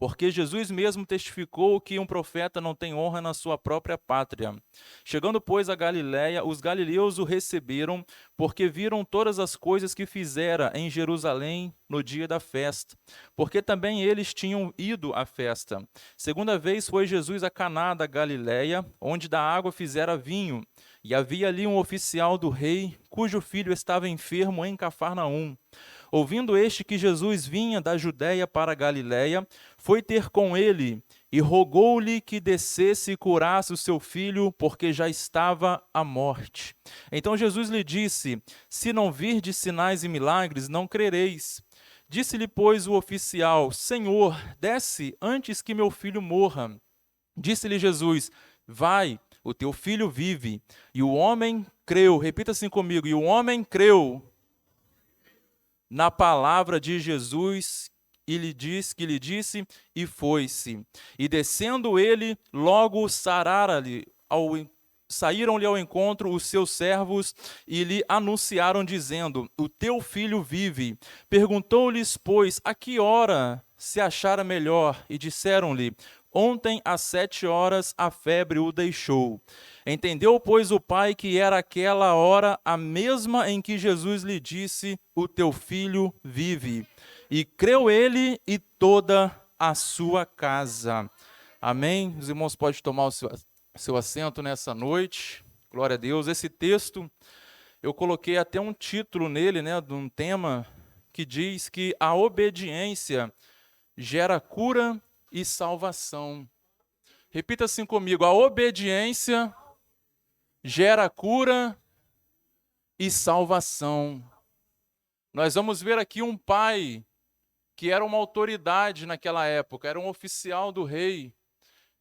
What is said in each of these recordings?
porque Jesus mesmo testificou que um profeta não tem honra na sua própria pátria. Chegando, pois, a Galiléia, os galileus o receberam, porque viram todas as coisas que fizera em Jerusalém no dia da festa, porque também eles tinham ido à festa. Segunda vez foi Jesus a Caná da Galiléia, onde da água fizera vinho, e havia ali um oficial do rei, cujo filho estava enfermo em Cafarnaum. Ouvindo este que Jesus vinha da Judéia para a Galiléia, foi ter com ele e rogou-lhe que descesse e curasse o seu filho, porque já estava à morte. Então Jesus lhe disse: Se não virdes sinais e milagres, não crereis. Disse-lhe, pois, o oficial: Senhor, desce antes que meu filho morra. Disse-lhe Jesus: Vai, o teu filho vive. E o homem creu, repita assim comigo, e o homem creu na palavra de Jesus, e lhe disse, e foi-se. E descendo ele, logo saíram-lhe ao encontro os seus servos e lhe anunciaram, dizendo: O teu filho vive. Perguntou-lhes, pois, a que hora se achara melhor? E disseram-lhe: Ontem às 7 horas a febre o deixou. Entendeu, pois, o pai que era aquela hora a mesma em que Jesus lhe disse: O teu filho vive. E creu ele e toda a sua casa. Amém? Os irmãos podem tomar o seu assento nessa noite. Glória a Deus. Esse texto, eu coloquei até um título nele, né, de um tema que diz que a obediência gera cura e salvação. Repita assim comigo: a obediência gera cura e salvação. Nós vamos ver aqui um pai que era uma autoridade naquela época, era um oficial do rei,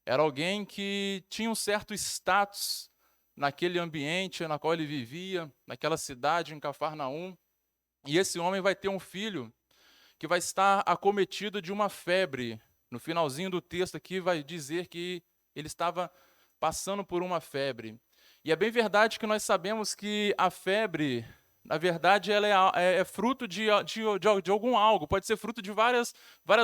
era alguém que tinha um certo status naquele ambiente na qual ele vivia, naquela cidade, em Cafarnaum. E esse homem vai ter um filho que vai estar acometido de uma febre. No finalzinho do texto aqui vai dizer que ele estava passando por uma febre. E é bem verdade que nós sabemos que a febre, na verdade, ela é fruto de algum algo, pode ser fruto de várias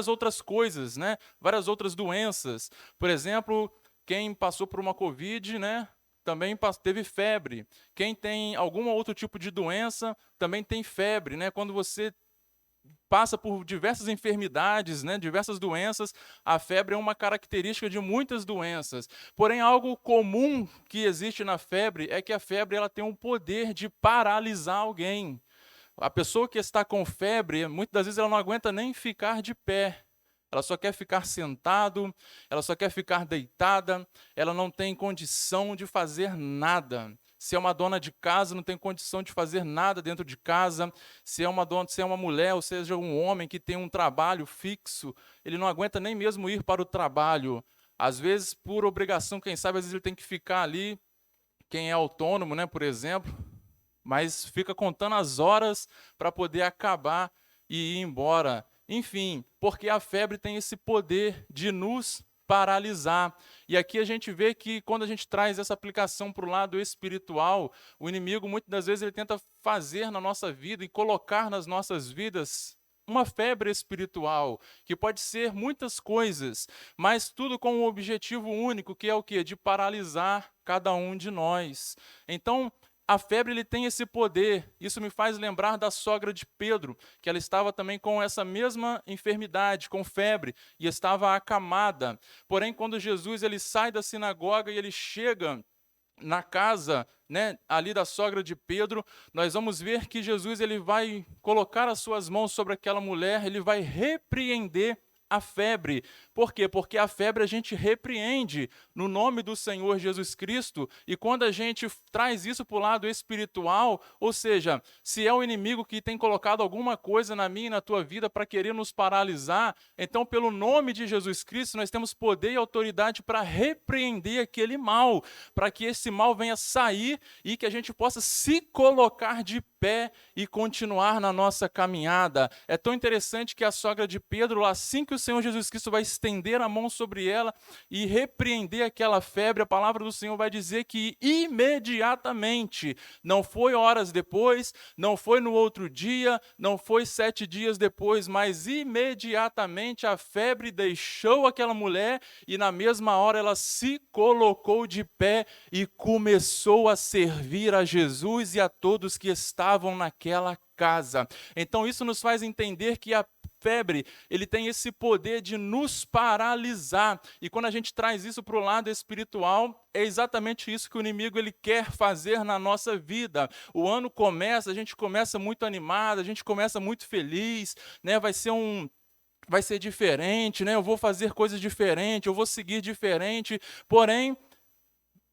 outras coisas, né? Várias outras doenças. Por exemplo, quem passou por uma Covid, né? Também teve febre. Quem tem algum outro tipo de doença também tem febre, né? Quando você passa por diversas enfermidades, né, diversas doenças, a febre é uma característica de muitas doenças. Porém, algo comum que existe na febre é que a febre ela tem um poder de paralisar alguém. A pessoa que está com febre, muitas das vezes ela não aguenta nem ficar de pé. Ela só quer ficar sentado, ela só quer ficar deitada, ela não tem condição de fazer nada. Se é uma dona de casa, não tem condição de fazer nada dentro de casa. Se é uma mulher, ou seja, um homem que tem um trabalho fixo, ele não aguenta nem mesmo ir para o trabalho. Às vezes, por obrigação, quem sabe, às vezes ele tem que ficar ali. Quem é autônomo, né, por exemplo, mas fica contando as horas para poder acabar e ir embora. Enfim, porque a febre tem esse poder de nos paralisar. E aqui a gente vê que quando a gente traz essa aplicação para o lado espiritual, o inimigo muitas das vezes ele tenta fazer na nossa vida e colocar nas nossas vidas uma febre espiritual, que pode ser muitas coisas, mas tudo com um objetivo único, que é o quê? De paralisar cada um de nós. Então, a febre ele tem esse poder. Isso me faz lembrar da sogra de Pedro, que ela estava também com essa mesma enfermidade, com febre, e estava acamada. Porém, quando Jesus ele sai da sinagoga e ele chega na casa, né, ali da sogra de Pedro, nós vamos ver que Jesus ele vai colocar as suas mãos sobre aquela mulher, ele vai repreender a febre. Por quê? Porque a febre a gente repreende no nome do Senhor Jesus Cristo, e quando a gente traz isso para o lado espiritual, ou seja, se é o inimigo que tem colocado alguma coisa na minha e na tua vida para querer nos paralisar, então pelo nome de Jesus Cristo nós temos poder e autoridade para repreender aquele mal, para que esse mal venha sair e que a gente possa se colocar de pé e continuar na nossa caminhada. É tão interessante que a sogra de Pedro, assim que o Senhor Jesus Cristo vai estender a mão sobre ela e repreender aquela febre, a palavra do Senhor vai dizer que imediatamente, não foi horas depois, não foi no outro dia, não foi 7 dias depois, mas imediatamente a febre deixou aquela mulher e na mesma hora ela se colocou de pé e começou a servir a Jesus e a todos que estavam naquela casa. Então isso nos faz entender que a febre, ele tem esse poder de nos paralisar. E quando a gente traz isso para o lado espiritual, é exatamente isso que o inimigo ele quer fazer na nossa vida. O ano começa, a gente começa muito animado, a gente começa muito feliz, né? Vai ser diferente, né? Eu vou fazer coisas diferentes, eu vou seguir diferente. Porém,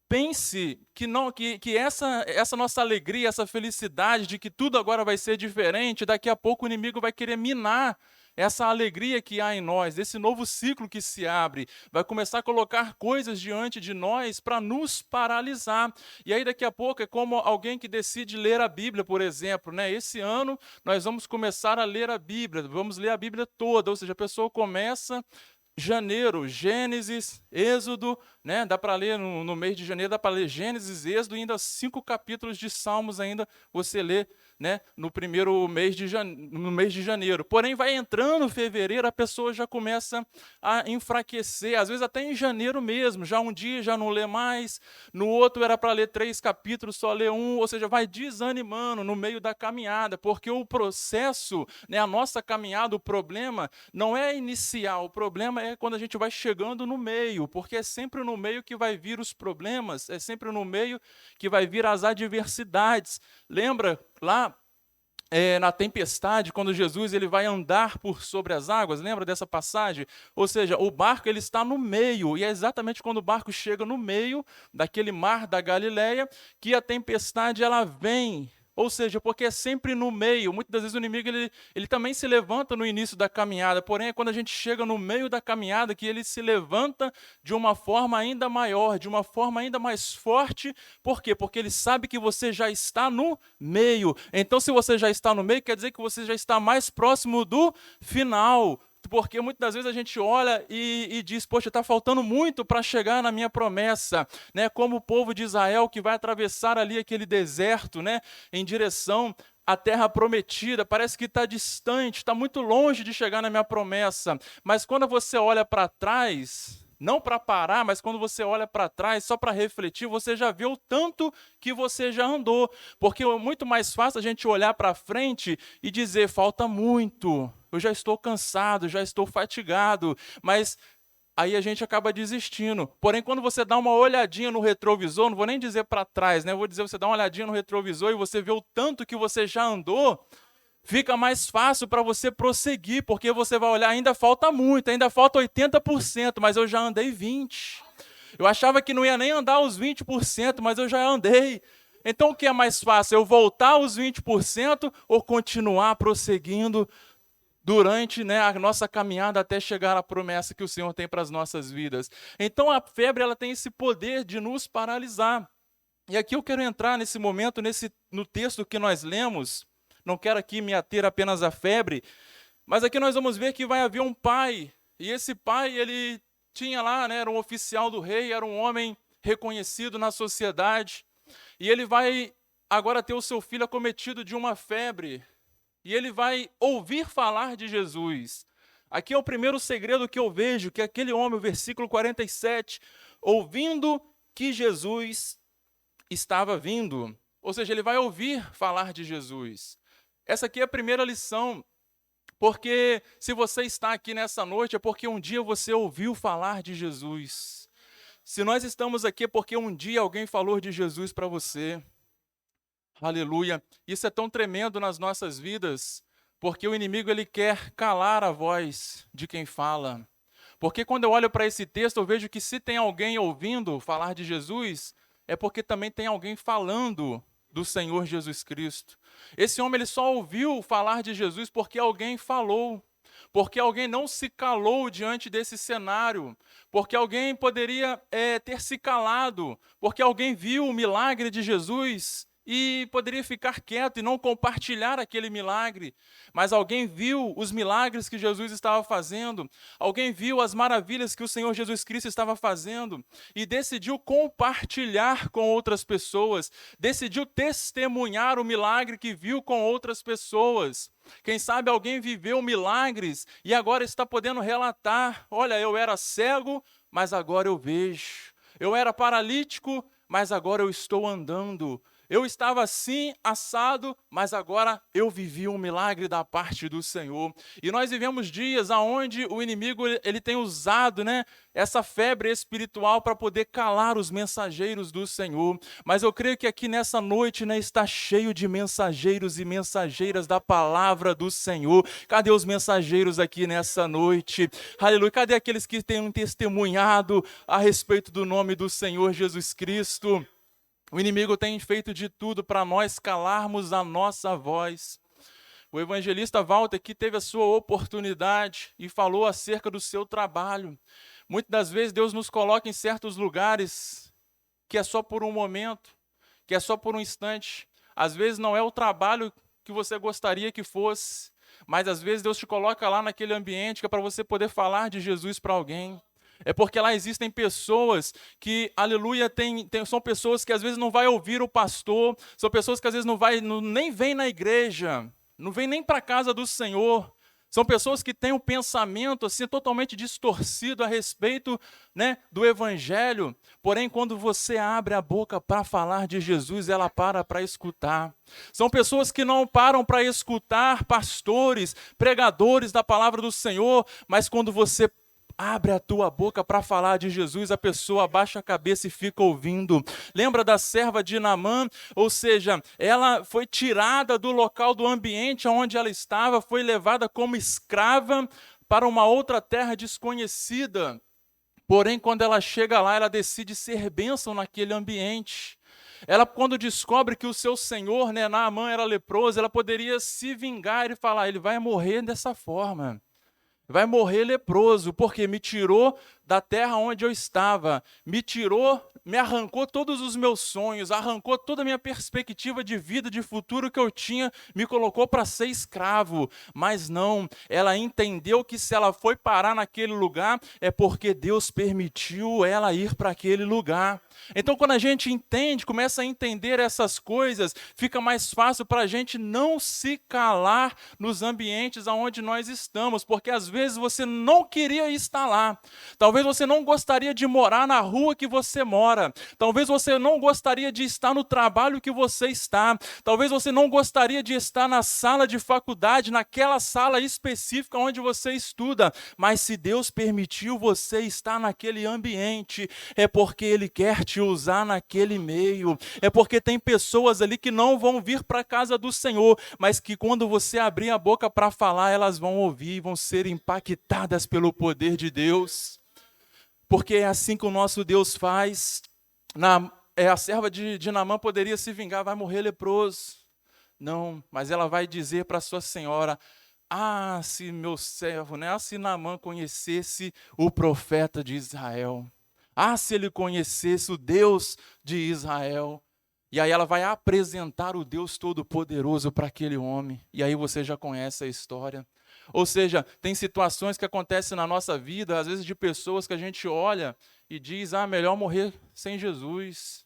pense que essa nossa alegria, essa felicidade de que tudo agora vai ser diferente, daqui a pouco o inimigo vai querer minar essa alegria que há em nós, esse novo ciclo que se abre, vai começar a colocar coisas diante de nós para nos paralisar. E aí daqui a pouco é como alguém que decide ler a Bíblia, por exemplo, né? Esse ano nós vamos começar a ler a Bíblia, vamos ler a Bíblia toda, ou seja, a pessoa começa janeiro, Gênesis, Êxodo, né? Dá para ler no mês de janeiro, dá para ler Gênesis, Êxodo e ainda 5 capítulos de Salmos ainda você lê, né? No mês de janeiro. Porém, vai entrando fevereiro, a pessoa já começa a enfraquecer, às vezes até em janeiro mesmo, já um dia já não lê mais, no outro era para ler 3 capítulos, só lê 1, ou seja, vai desanimando no meio da caminhada, porque o processo, né, a nossa caminhada, o problema não é inicial, o problema é quando a gente vai chegando no meio, porque é sempre no meio que vai vir os problemas, é sempre no meio que vai vir as adversidades. Lembra lá na tempestade, quando Jesus ele vai andar por sobre as águas, lembra dessa passagem? Ou seja, o barco ele está no meio, e é exatamente quando o barco chega no meio daquele mar da Galileia que a tempestade ela vem. Ou seja, porque é sempre no meio. Muitas das vezes o inimigo ele também se levanta no início da caminhada, porém é quando a gente chega no meio da caminhada que ele se levanta de uma forma ainda maior, de uma forma ainda mais forte. Por quê? Porque ele sabe que você já está no meio. Então, se você já está no meio, quer dizer que você já está mais próximo do final. Porque muitas das vezes a gente olha e diz, poxa, está faltando muito para chegar na minha promessa, né? Como o povo de Israel que vai atravessar ali aquele deserto, né? Em direção à terra prometida, parece que está distante, está muito longe de chegar na minha promessa, mas quando você olha para trás, não para parar, mas quando você olha para trás, só para refletir, você já vê o tanto que você já andou, porque é muito mais fácil a gente olhar para frente e dizer, falta muito, eu já estou cansado, já estou fatigado, mas aí a gente acaba desistindo. Porém, quando você dá uma olhadinha no retrovisor, não vou nem dizer para trás, né? Eu vou dizer, você dá uma olhadinha no retrovisor e você vê o tanto que você já andou, fica mais fácil para você prosseguir, porque você vai olhar, ainda falta muito, ainda falta 80%, mas eu já andei 20%. Eu achava que não ia nem andar os 20%, mas eu já andei. Então, o que é mais fácil? Eu voltar aos 20% ou continuar prosseguindo durante, né, a nossa caminhada até chegar à promessa que o Senhor tem para as nossas vidas? Então, a febre ela tem esse poder de nos paralisar. E aqui eu quero entrar nesse momento, no texto que nós lemos. Não quero aqui me ater apenas à febre, mas aqui nós vamos ver que vai haver um pai, e esse pai, ele tinha lá, né, era um oficial do rei, era um homem reconhecido na sociedade, e ele vai agora ter o seu filho acometido de uma febre, e ele vai ouvir falar de Jesus. Aqui é o primeiro segredo que eu vejo, que aquele homem, o versículo 47, ouvindo que Jesus estava vindo, ou seja, ele vai ouvir falar de Jesus. Essa aqui é a primeira lição, porque se você está aqui nessa noite é porque um dia você ouviu falar de Jesus. Se nós estamos aqui é porque um dia alguém falou de Jesus para você. Aleluia. Isso é tão tremendo nas nossas vidas, porque o inimigo ele quer calar a voz de quem fala. Porque quando eu olho para esse texto, eu vejo que se tem alguém ouvindo falar de Jesus, é porque também tem alguém falando do Senhor Jesus Cristo. Esse homem ele só ouviu falar de Jesus porque alguém falou, porque alguém não se calou diante desse cenário, porque alguém poderia ter se calado, porque alguém viu o milagre de Jesus e poderia ficar quieto e não compartilhar aquele milagre, mas alguém viu os milagres que Jesus estava fazendo, alguém viu as maravilhas que o Senhor Jesus Cristo estava fazendo e decidiu compartilhar com outras pessoas, decidiu testemunhar o milagre que viu com outras pessoas. Quem sabe alguém viveu milagres e agora está podendo relatar: olha, eu era cego, mas agora eu vejo. Eu era paralítico, mas agora eu estou andando. Eu estava assim, assado, mas agora eu vivi um milagre da parte do Senhor. E nós vivemos dias onde o inimigo ele tem usado, essa febre espiritual para poder calar os mensageiros do Senhor. Mas eu creio que aqui nessa noite está cheio de mensageiros e mensageiras da palavra do Senhor. Cadê os mensageiros aqui nessa noite? Aleluia. Cadê aqueles que têm testemunhado a respeito do nome do Senhor Jesus Cristo? O inimigo tem feito de tudo para nós calarmos a nossa voz. O evangelista Walter aqui teve a sua oportunidade e falou acerca do seu trabalho. Muitas das vezes Deus nos coloca em certos lugares que é só por um momento, que é só por um instante. Às vezes não é o trabalho que você gostaria que fosse, mas às vezes Deus te coloca lá naquele ambiente que é para você poder falar de Jesus para alguém. É porque lá existem pessoas que, aleluia, são pessoas que às vezes não vai ouvir o pastor, são pessoas que às vezes nem vêm na igreja, não vêm nem para a casa do Senhor. São pessoas que têm um pensamento assim totalmente distorcido a respeito, do evangelho. Porém, quando você abre a boca para falar de Jesus, ela para escutar. São pessoas que não param para escutar pastores, pregadores da palavra do Senhor, mas quando você abre a tua boca para falar de Jesus, a pessoa abaixa a cabeça e fica ouvindo. Lembra da serva de Naamã? Ou seja, ela foi tirada do local, do ambiente onde ela estava, foi levada como escrava para uma outra terra desconhecida. Porém, quando ela chega lá, ela decide ser bênção naquele ambiente. Ela, quando descobre que o seu senhor, Naamã, era leproso, ela poderia se vingar e falar: ele vai morrer dessa forma. Vai morrer leproso, porque me tirou da terra onde eu estava, me arrancou todos os meus sonhos, arrancou toda a minha perspectiva de vida, de futuro que eu tinha, me colocou para ser escravo. Mas não, ela entendeu que se ela foi parar naquele lugar, é porque Deus permitiu ela ir para aquele lugar. Então, quando a gente entende, começa a entender essas coisas, fica mais fácil para a gente não se calar nos ambientes onde nós estamos, porque às vezes você não queria estar lá. Talvez você não gostaria de morar na rua que você mora. Talvez você não gostaria de estar no trabalho que você está. Talvez você não gostaria de estar na sala de faculdade, naquela sala específica onde você estuda. Mas se Deus permitiu você estar naquele ambiente, é porque Ele quer te usar naquele meio. É porque tem pessoas ali que não vão vir para a casa do Senhor, mas que quando você abrir a boca para falar, elas vão ouvir e vão ser impactadas pelo poder de Deus. Porque é assim que o nosso Deus faz. A serva de Naamã poderia se vingar, vai morrer leproso. Não, mas ela vai dizer para sua senhora: se meu servo, se Naamã conhecesse o profeta de Israel. Se ele conhecesse o Deus de Israel. E aí ela vai apresentar o Deus Todo-Poderoso para aquele homem. E aí você já conhece a história. Ou seja, tem situações que acontecem na nossa vida, às vezes de pessoas que a gente olha e diz: melhor morrer sem Jesus.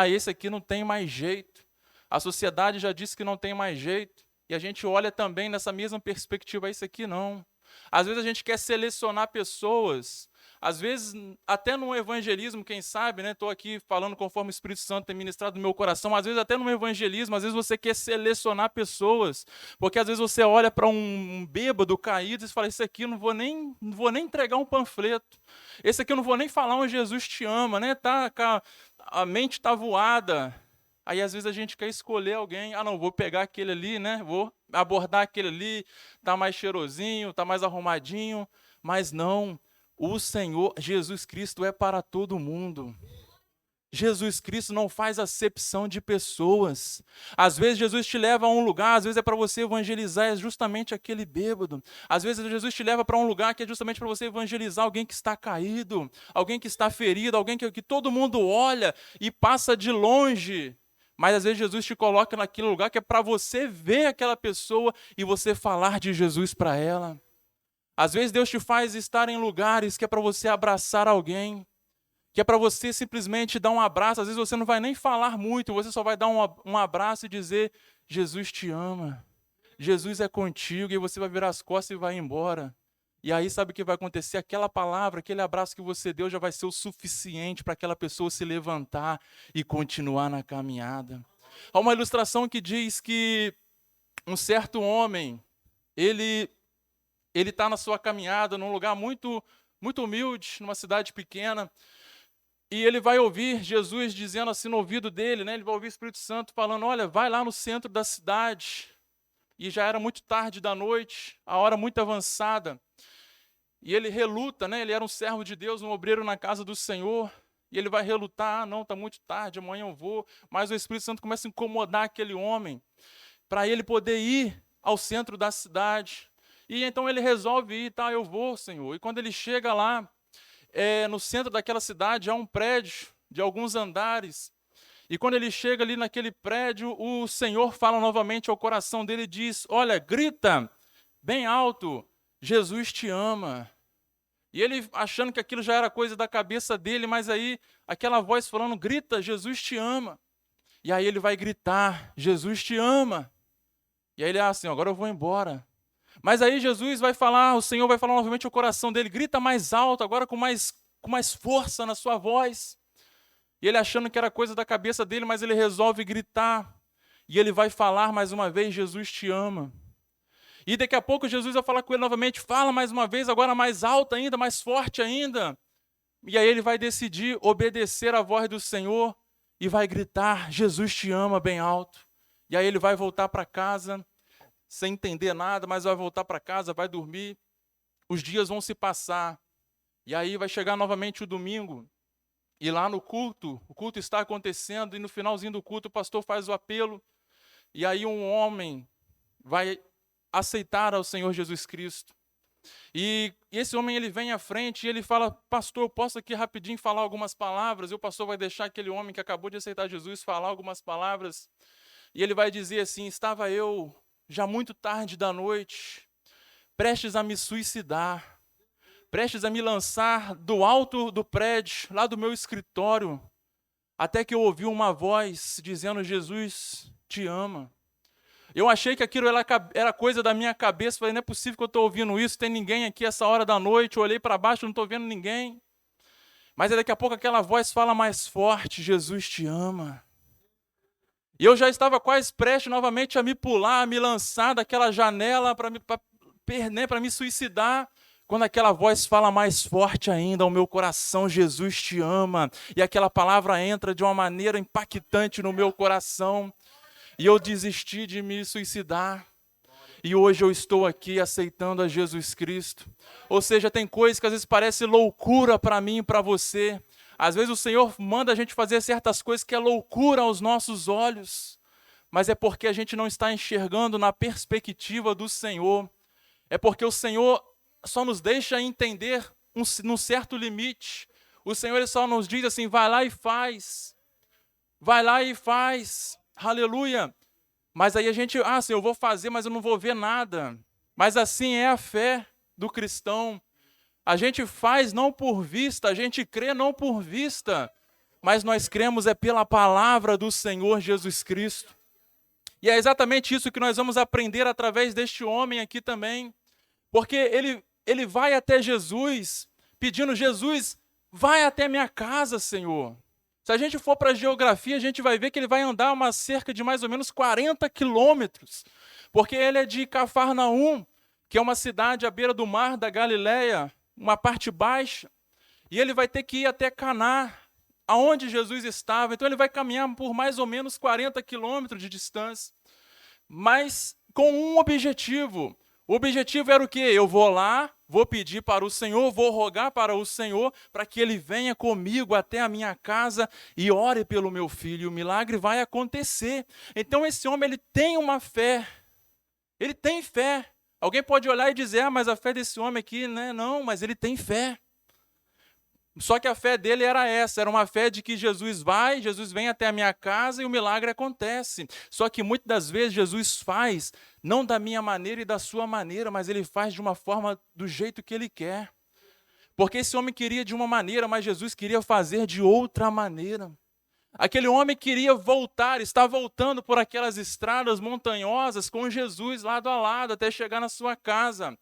Esse aqui não tem mais jeito. A sociedade já disse que não tem mais jeito. E a gente olha também nessa mesma perspectiva: esse aqui não. Às vezes a gente quer selecionar pessoas. Às vezes, até no evangelismo, quem sabe, estou aqui falando conforme o Espírito Santo tem ministrado no meu coração, às vezes até no evangelismo, às vezes você quer selecionar pessoas, porque às vezes você olha para um bêbado caído e fala: esse aqui eu não vou nem entregar um panfleto, esse aqui eu não vou nem falar um Jesus te ama, a mente está voada. Aí às vezes a gente quer escolher alguém: não, vou pegar aquele ali, vou abordar aquele ali, está mais cheirosinho, está mais arrumadinho, mas não. O Senhor, Jesus Cristo, é para todo mundo. Jesus Cristo não faz acepção de pessoas. Às vezes Jesus te leva a um lugar, às vezes é para você evangelizar, é justamente aquele bêbado. Às vezes Jesus te leva para um lugar que é justamente para você evangelizar alguém que está caído, alguém que está ferido, alguém que todo mundo olha e passa de longe. Mas às vezes Jesus te coloca naquele lugar que é para você ver aquela pessoa e você falar de Jesus para ela. Às vezes Deus te faz estar em lugares que é para você abraçar alguém, que é para você simplesmente dar um abraço. Às vezes você não vai nem falar muito, você só vai dar um abraço e dizer: Jesus te ama, Jesus é contigo, e você vai virar as costas e vai embora. E aí sabe o que vai acontecer? Aquela palavra, aquele abraço que você deu já vai ser o suficiente para aquela pessoa se levantar e continuar na caminhada. Há uma ilustração que diz que um certo homem, ele está na sua caminhada num lugar muito, muito humilde, numa cidade pequena, e ele vai ouvir Jesus dizendo assim no ouvido dele, né? Ele vai ouvir o Espírito Santo falando: olha, vai lá no centro da cidade. E já era muito tarde da noite, a hora muito avançada. E ele reluta, né? Ele era um servo de Deus, um obreiro na casa do Senhor. E ele vai relutar: não, está muito tarde, amanhã eu vou. Mas o Espírito Santo começa a incomodar aquele homem, para ele poder ir ao centro da cidade. E então ele resolve ir: tá, eu vou, Senhor. E quando ele chega lá, no centro daquela cidade, há um prédio de alguns andares. E quando ele chega ali naquele prédio, o Senhor fala novamente ao coração dele e diz: olha, grita bem alto, Jesus te ama. E ele achando que aquilo já era coisa da cabeça dele, mas aí aquela voz falando: grita, Jesus te ama. E aí ele vai gritar: Jesus te ama. E aí ele: assim, agora eu vou embora. Mas aí Jesus vai falar, o Senhor vai falar novamente ao coração dele: grita mais alto, agora com mais força na sua voz. E ele achando que era coisa da cabeça dele, mas ele resolve gritar. E ele vai falar mais uma vez: Jesus te ama. E daqui a pouco Jesus vai falar com ele novamente: fala mais uma vez, agora mais alto ainda, mais forte ainda. E aí ele vai decidir obedecer à voz do Senhor e vai gritar: Jesus te ama, bem alto. E aí ele vai voltar para casa, sem entender nada, mas vai voltar para casa, vai dormir. Os dias vão se passar. E aí vai chegar novamente o domingo. E lá no culto, o culto está acontecendo, e no finalzinho do culto o pastor faz o apelo, e aí um homem vai aceitar ao Senhor Jesus Cristo. E esse homem, ele vem à frente e ele fala: pastor, eu posso aqui rapidinho falar algumas palavras? E o pastor vai deixar aquele homem que acabou de aceitar Jesus falar algumas palavras. E ele vai dizer assim: estava eu, já muito tarde da noite, prestes a me suicidar, prestes a me lançar do alto do prédio, lá do meu escritório, até que eu ouvi uma voz dizendo: Jesus te ama. Eu achei que aquilo era coisa da minha cabeça. Falei: não é possível que eu estou ouvindo isso, tem ninguém aqui essa hora da noite. Eu olhei para baixo, não estou vendo ninguém. Mas daqui a pouco aquela voz fala mais forte: Jesus te ama. E eu já estava quase prestes novamente a me pular, a me lançar daquela janela para me suicidar, quando aquela voz fala mais forte ainda ao meu coração: Jesus te ama. E aquela palavra entra de uma maneira impactante no meu coração. E eu desisti de me suicidar. E hoje eu estou aqui aceitando a Jesus Cristo. Ou seja, tem coisas que às vezes parecem loucura para mim e para você. Às vezes o Senhor manda a gente fazer certas coisas que é loucura aos nossos olhos. Mas é porque a gente não está enxergando na perspectiva do Senhor. É porque o Senhor só nos deixa entender num certo limite. O Senhor, ele só nos diz assim: vai lá e faz. Vai lá e faz. Aleluia. Mas aí a gente: Senhor, eu vou fazer, mas eu não vou ver nada. Mas assim é a fé do cristão. A gente faz não por vista, a gente crê não por vista, mas nós cremos é pela palavra do Senhor Jesus Cristo. E é exatamente isso que nós vamos aprender através deste homem aqui também. Porque ele vai até Jesus, pedindo: Jesus, vai até minha casa, Senhor. Se a gente for para a geografia, a gente vai ver que ele vai andar cerca de mais ou menos 40 quilômetros. Porque ele é de Cafarnaum, que é uma cidade à beira do mar da Galileia, uma parte baixa. E ele vai ter que ir até Caná, aonde Jesus estava. Então ele vai caminhar por mais ou menos 40 quilômetros de distância. Mas com um objetivo. O objetivo era o quê? Eu vou lá, vou pedir para o Senhor, vou rogar para o Senhor, para que Ele venha comigo até a minha casa e ore pelo meu filho. O milagre vai acontecer. Então esse homem, ele tem uma fé. Ele tem fé. Alguém pode olhar e dizer: mas a fé desse homem aqui, né? Não, mas ele tem fé. Só que a fé dele era essa, era uma fé de que Jesus vem até a minha casa e o milagre acontece. Só que muitas das vezes Jesus faz, não da minha maneira e da sua maneira, mas ele faz de uma forma do jeito que ele quer. Porque esse homem queria de uma maneira, mas Jesus queria fazer de outra maneira. Aquele homem queria voltar, está voltando por aquelas estradas montanhosas com Jesus lado a lado até chegar na sua casa.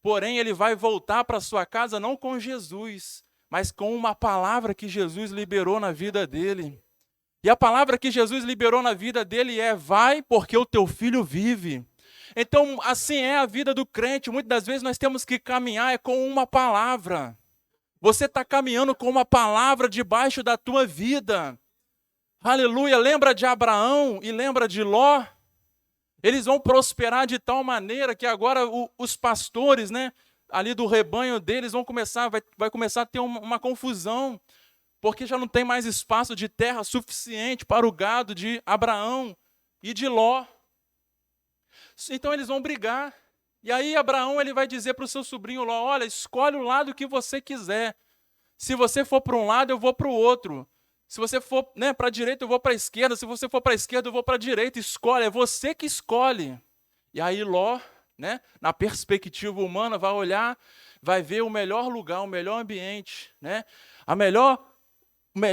Porém, ele vai voltar para sua casa não com Jesus, mas com uma palavra que Jesus liberou na vida dele. E a palavra que Jesus liberou na vida dele é: vai, porque o teu filho vive. Então, assim é a vida do crente. Muitas das vezes nós temos que caminhar com uma palavra. Você está caminhando com uma palavra debaixo da tua vida. Aleluia. Lembra de Abraão e lembra de Ló? Eles vão prosperar de tal maneira que agora os pastores, né, ali do rebanho deles vai começar a ter uma confusão, porque já não tem mais espaço de terra suficiente para o gado de Abraão e de Ló. Então eles vão brigar. E aí Abraão ele vai dizer para o seu sobrinho Ló: olha, escolhe o lado que você quiser. Se você for para um lado, eu vou para o outro. Se você for, né, para a direita, eu vou para a esquerda. Se você for para a esquerda, eu vou para a direita. Escolhe, é você que escolhe. E aí Ló, né, na perspectiva humana, vai olhar, vai ver o melhor lugar, o melhor ambiente, né,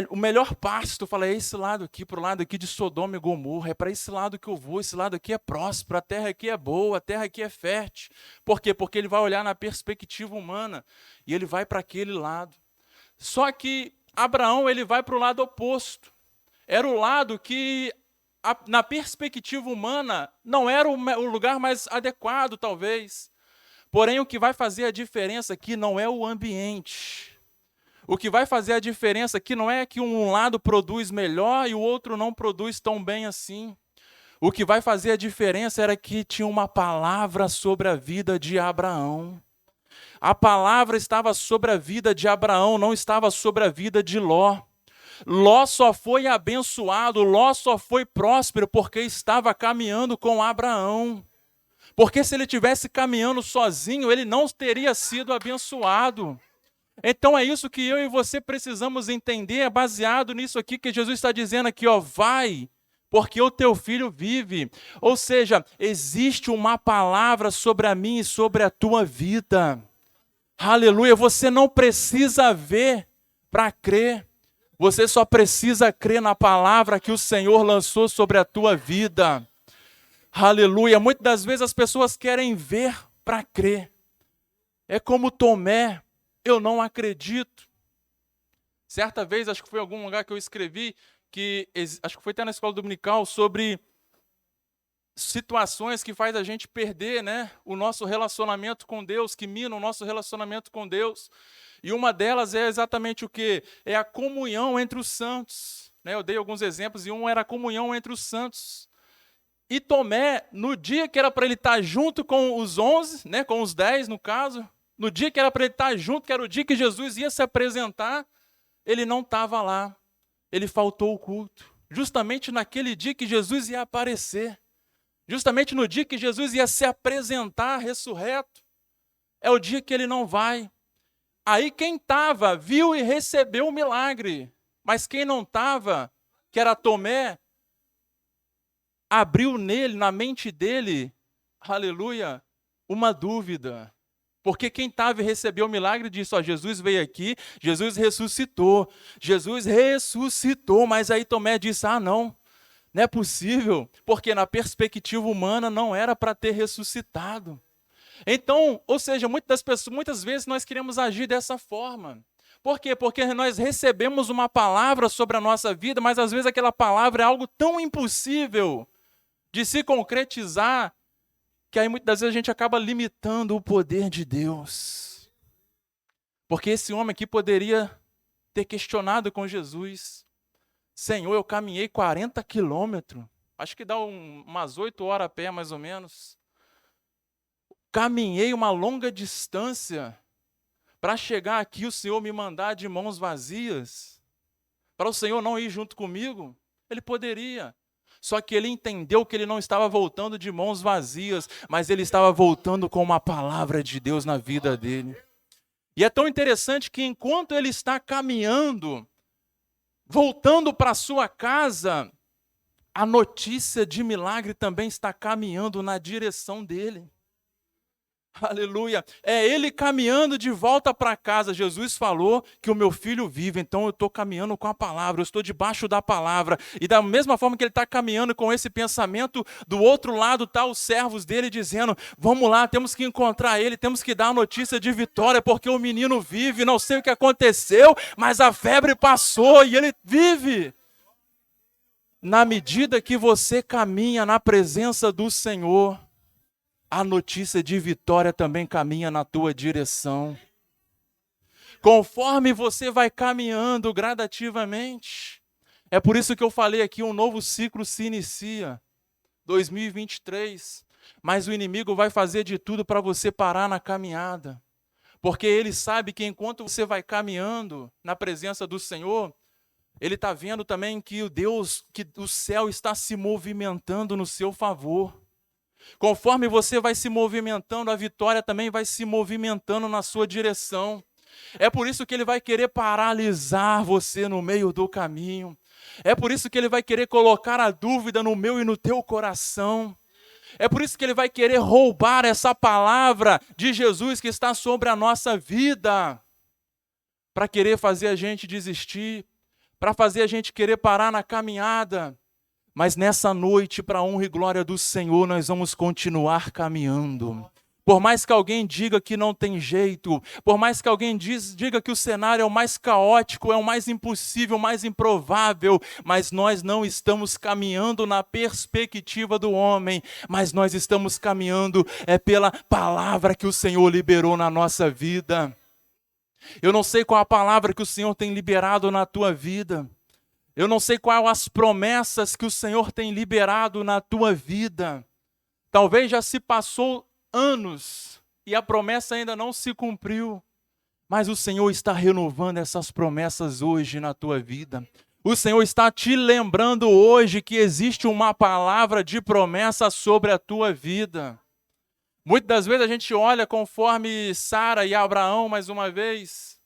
o melhor pasto. Fala: é esse lado aqui, para o lado aqui de Sodoma e Gomorra. É para esse lado que eu vou. Esse lado aqui é próspero, a terra aqui é boa, a terra aqui é fértil. Por quê? Porque ele vai olhar na perspectiva humana e ele vai para aquele lado. Só que Abraão ele vai para o lado oposto. Era o lado que, na perspectiva humana, não era o lugar mais adequado, talvez. Porém, o que vai fazer a diferença aqui não é o ambiente. O que vai fazer a diferença aqui não é que um lado produz melhor e o outro não produz tão bem assim. O que vai fazer a diferença era que tinha uma palavra sobre a vida de Abraão. A palavra estava sobre a vida de Abraão, não estava sobre a vida de Ló. Ló só foi abençoado, Ló só foi próspero porque estava caminhando com Abraão. Porque se ele tivesse caminhando sozinho, ele não teria sido abençoado. Então é isso que eu e você precisamos entender, é baseado nisso aqui que Jesus está dizendo aqui, ó: vai, porque o teu filho vive. Ou seja, existe uma palavra sobre a minha e sobre a tua vida. Aleluia, você não precisa ver para crer. Você só precisa crer na palavra que o Senhor lançou sobre a tua vida. Aleluia, muitas das vezes as pessoas querem ver para crer. É como Tomé: eu não acredito. Certa vez, acho que foi em algum lugar que eu escrevi, acho que foi até na escola dominical, sobre situações que faz a gente perder, né, o nosso relacionamento com Deus, que minam o nosso relacionamento com Deus. E uma delas é exatamente o quê? É a comunhão entre os santos. Né? Eu dei alguns exemplos, e um era a comunhão entre os santos. E Tomé, no dia que era para ele estar junto com os 11, né, com os 10 no caso, no dia que era para ele estar junto, que era o dia que Jesus ia se apresentar, ele não estava lá. Ele faltou o culto. Justamente naquele dia que Jesus ia aparecer. Justamente no dia que Jesus ia se apresentar ressurreto, é o dia que ele não vai. Aí quem estava, viu e recebeu o milagre. Mas quem não estava, que era Tomé, abriu nele, na mente dele, aleluia, uma dúvida. Porque quem estava e recebeu o milagre disse: ó, Jesus veio aqui, Jesus ressuscitou, mas aí Tomé disse: ah, não é possível, porque na perspectiva humana não era para ter ressuscitado. Então, ou seja, muitas vezes nós queremos agir dessa forma. Por quê? Porque nós recebemos uma palavra sobre a nossa vida, mas às vezes aquela palavra é algo tão impossível de se concretizar, que aí muitas vezes a gente acaba limitando o poder de Deus. Porque esse homem aqui poderia ter questionado com Jesus: Senhor, eu caminhei 40 quilômetros, acho que dá umas 8 horas a pé mais ou menos. Caminhei uma longa distância para chegar aqui, o Senhor me mandar de mãos vazias, para o Senhor não ir junto comigo. Ele poderia. Só que ele entendeu que ele não estava voltando de mãos vazias, mas ele estava voltando com uma palavra de Deus na vida dele. E é tão interessante que enquanto ele está caminhando, voltando para sua casa, a notícia de milagre também está caminhando na direção dele. Aleluia. É ele caminhando de volta para casa. Jesus falou que o meu filho vive, então eu estou caminhando com a palavra, eu estou debaixo da palavra. E da mesma forma que ele está caminhando com esse pensamento, do outro lado estão os servos dele dizendo: vamos lá, temos que encontrar ele, temos que dar a notícia de vitória, porque o menino vive, não sei o que aconteceu, mas a febre passou e ele vive. Na medida que você caminha na presença do Senhor, a notícia de vitória também caminha na tua direção. Conforme você vai caminhando gradativamente. É por isso que eu falei aqui, um novo ciclo se inicia. 2023. Mas o inimigo vai fazer de tudo para você parar na caminhada. Porque ele sabe que enquanto você vai caminhando na presença do Senhor, ele está vendo também que o céu está se movimentando no seu favor. Conforme você vai se movimentando, a vitória também vai se movimentando na sua direção. É por isso que ele vai querer paralisar você no meio do caminho. É por isso que ele vai querer colocar a dúvida no meu e no teu coração. É por isso que ele vai querer roubar essa palavra de Jesus que está sobre a nossa vida, para querer fazer a gente desistir, para fazer a gente querer parar na caminhada. Mas nessa noite, para a honra e glória do Senhor, nós vamos continuar caminhando. Por mais que alguém diga que não tem jeito, por mais que alguém diga que o cenário é o mais caótico, é o mais impossível, o mais improvável, mas nós não estamos caminhando na perspectiva do homem, mas nós estamos caminhando pela palavra que o Senhor liberou na nossa vida. Eu não sei qual a palavra que o Senhor tem liberado na tua vida. Eu não sei quais as promessas que o Senhor tem liberado na tua vida. Talvez já se passou anos e a promessa ainda não se cumpriu. Mas o Senhor está renovando essas promessas hoje na tua vida. O Senhor está te lembrando hoje que existe uma palavra de promessa sobre a tua vida. Muitas das vezes a gente olha conforme Sara e Abraão mais uma vez.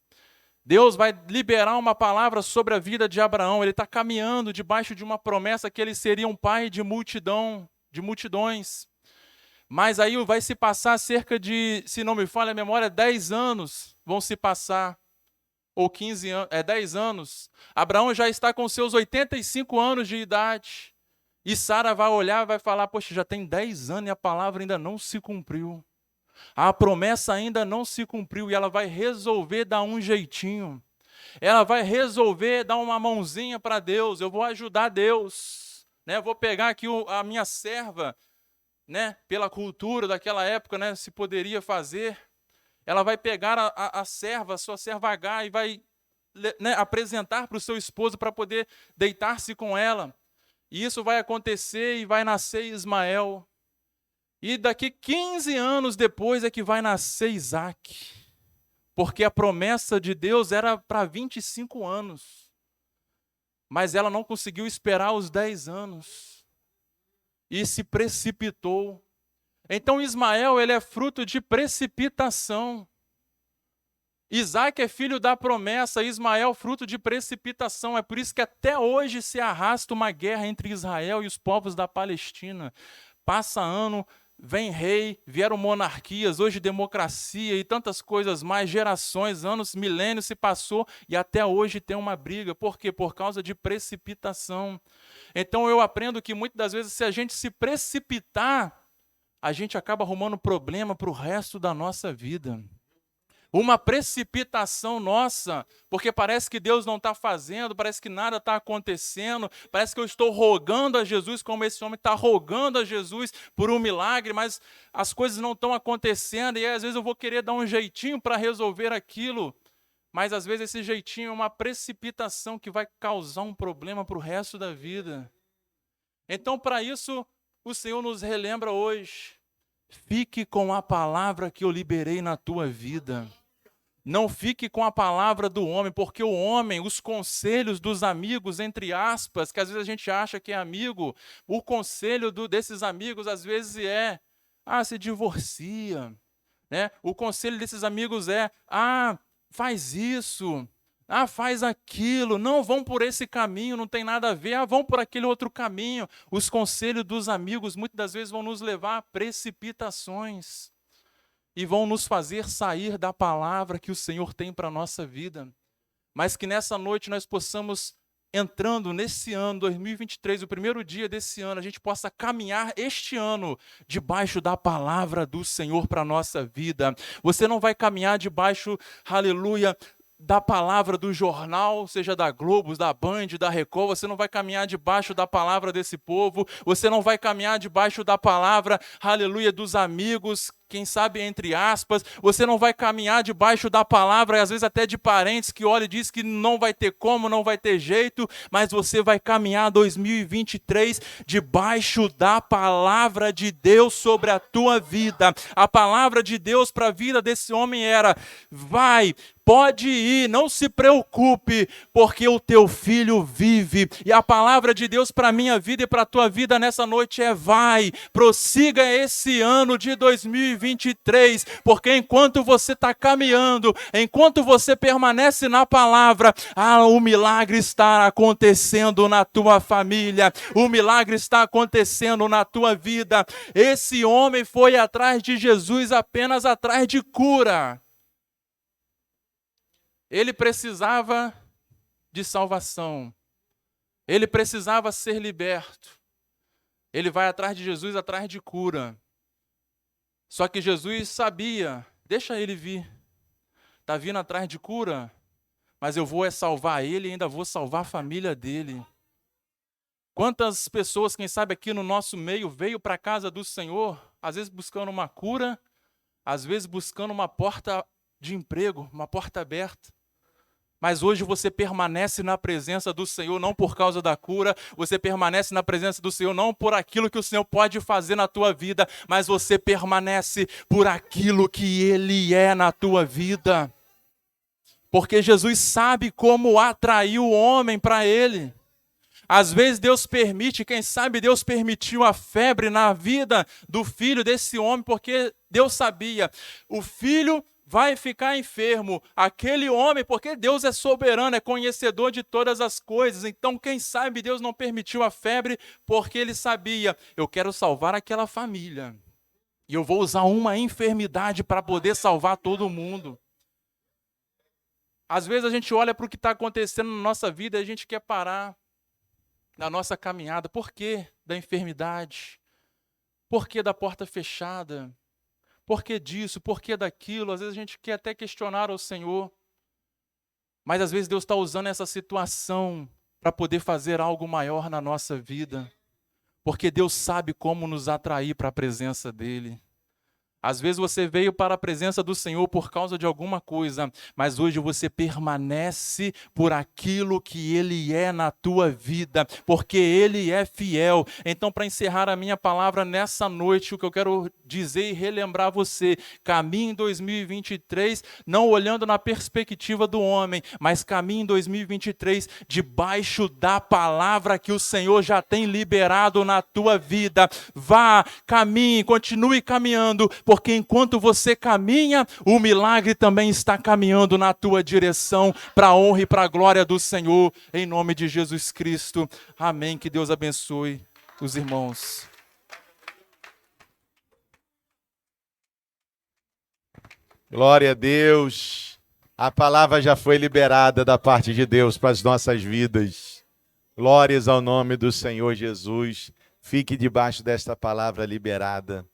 Deus vai liberar uma palavra sobre a vida de Abraão. Ele está caminhando debaixo de uma promessa que ele seria um pai de multidões. Mas aí vai se passar cerca de, se não me falha a memória, 10 anos vão se passar. Ou 15 anos, 10 anos. Abraão já está com seus 85 anos de idade. E Sara vai olhar e vai falar: poxa, já tem 10 anos e a palavra ainda não se cumpriu. A promessa ainda não se cumpriu e ela vai resolver dar um jeitinho. Ela vai resolver dar uma mãozinha para Deus. Eu vou ajudar Deus. Né? Vou pegar aqui a minha serva, né? Pela cultura daquela época, né? Se poderia fazer. Ela vai pegar a serva, a sua serva H, e vai, né, apresentar para o seu esposo para poder deitar-se com ela. E isso vai acontecer e vai nascer Ismael. E daqui 15 anos depois é que vai nascer Isaac. Porque a promessa de Deus era para 25 anos. Mas ela não conseguiu esperar os 10 anos. E se precipitou. Então Ismael, ele é fruto de precipitação. Isaac é filho da promessa, Ismael fruto de precipitação. É por isso que até hoje se arrasta uma guerra entre Israel e os povos da Palestina. Passa ano, vem rei, vieram monarquias, hoje democracia e tantas coisas mais, gerações, anos, milênios se passou e até hoje tem uma briga. Por quê? Por causa de precipitação. Então eu aprendo que muitas das vezes se a gente se precipitar, a gente acaba arrumando problema para o resto da nossa vida. Uma precipitação nossa, porque parece que Deus não está fazendo, parece que nada está acontecendo, parece que eu estou rogando a Jesus como esse homem está rogando a Jesus por um milagre, mas as coisas não estão acontecendo e às vezes eu vou querer dar um jeitinho para resolver aquilo, mas às vezes esse jeitinho é uma precipitação que vai causar um problema para o resto da vida. Então, para isso, o Senhor nos relembra hoje: fique com a palavra que eu liberei na tua vida. Não fique com a palavra do homem, porque o homem, os conselhos dos amigos, entre aspas, que às vezes a gente acha que é amigo, o conselho desses amigos às vezes se divorcia, né? O conselho desses amigos é: faz isso, faz aquilo, não vão por esse caminho, não tem nada a ver, vão por aquele outro caminho. Os conselhos dos amigos muitas das vezes vão nos levar a precipitações e vão nos fazer sair da palavra que o Senhor tem para a nossa vida. Mas que nessa noite nós possamos, entrando nesse ano, 2023, o primeiro dia desse ano, a gente possa caminhar este ano debaixo da palavra do Senhor para a nossa vida. Você não vai caminhar debaixo, aleluia, da palavra do jornal, seja da Globo, da Band, da Record. Você não vai caminhar debaixo da palavra desse povo, você não vai caminhar debaixo da palavra, aleluia, dos amigos, quem sabe entre aspas. Você não vai caminhar debaixo da palavra, às vezes até de parentes que olham e diz que não vai ter como, não vai ter jeito, mas você vai caminhar 2023 debaixo da palavra de Deus sobre a tua vida. A palavra de Deus para a vida desse homem era: vai, pode ir, não se preocupe, porque o teu filho vive. E a palavra de Deus para a minha vida e para a tua vida nessa noite é: vai, prossiga esse ano de 2023, porque enquanto você está caminhando, enquanto você permanece na palavra, o milagre está acontecendo na tua família, o milagre está acontecendo na tua vida. Esse homem foi atrás de Jesus apenas atrás de cura. Ele precisava de salvação. Ele precisava ser liberto. Ele vai atrás de Jesus, atrás de cura. Só que Jesus sabia: deixa ele vir. Está vindo atrás de cura, mas eu vou salvar ele e ainda vou salvar a família dele. Quantas pessoas, quem sabe aqui no nosso meio, veio para a casa do Senhor, às vezes buscando uma cura, às vezes buscando uma porta de emprego, uma porta aberta. Mas hoje você permanece na presença do Senhor não por causa da cura, você permanece na presença do Senhor não por aquilo que o Senhor pode fazer na tua vida, mas você permanece por aquilo que Ele é na tua vida. Porque Jesus sabe como atrair o homem para Ele. Às vezes Deus permite, quem sabe Deus permitiu a febre na vida do filho desse homem, porque Deus sabia, o filho vai ficar enfermo, aquele homem, porque Deus é soberano, é conhecedor de todas as coisas. Então, quem sabe Deus não permitiu a febre, porque Ele sabia: eu quero salvar aquela família, e eu vou usar uma enfermidade para poder salvar todo mundo. Às vezes a gente olha para o que está acontecendo na nossa vida e a gente quer parar na nossa caminhada. Por quê da enfermidade? Por que da porta fechada? Por que disso? Por que daquilo? Às vezes a gente quer até questionar ao Senhor. Mas às vezes Deus está usando essa situação para poder fazer algo maior na nossa vida. Porque Deus sabe como nos atrair para a presença dEle. Às vezes você veio para a presença do Senhor por causa de alguma coisa, mas hoje você permanece por aquilo que Ele é na tua vida, porque Ele é fiel. Então, para encerrar a minha palavra nessa noite, o que eu quero dizer e relembrar você: caminhe em 2023, não olhando na perspectiva do homem, mas caminhe em 2023 debaixo da palavra que o Senhor já tem liberado na tua vida. Vá, caminhe, continue caminhando, porque enquanto você caminha, o milagre também está caminhando na tua direção, para a honra e para a glória do Senhor, em nome de Jesus Cristo. Amém. Que Deus abençoe os irmãos. Glória a Deus. A palavra já foi liberada da parte de Deus para as nossas vidas. Glórias ao nome do Senhor Jesus. Fique debaixo desta palavra liberada.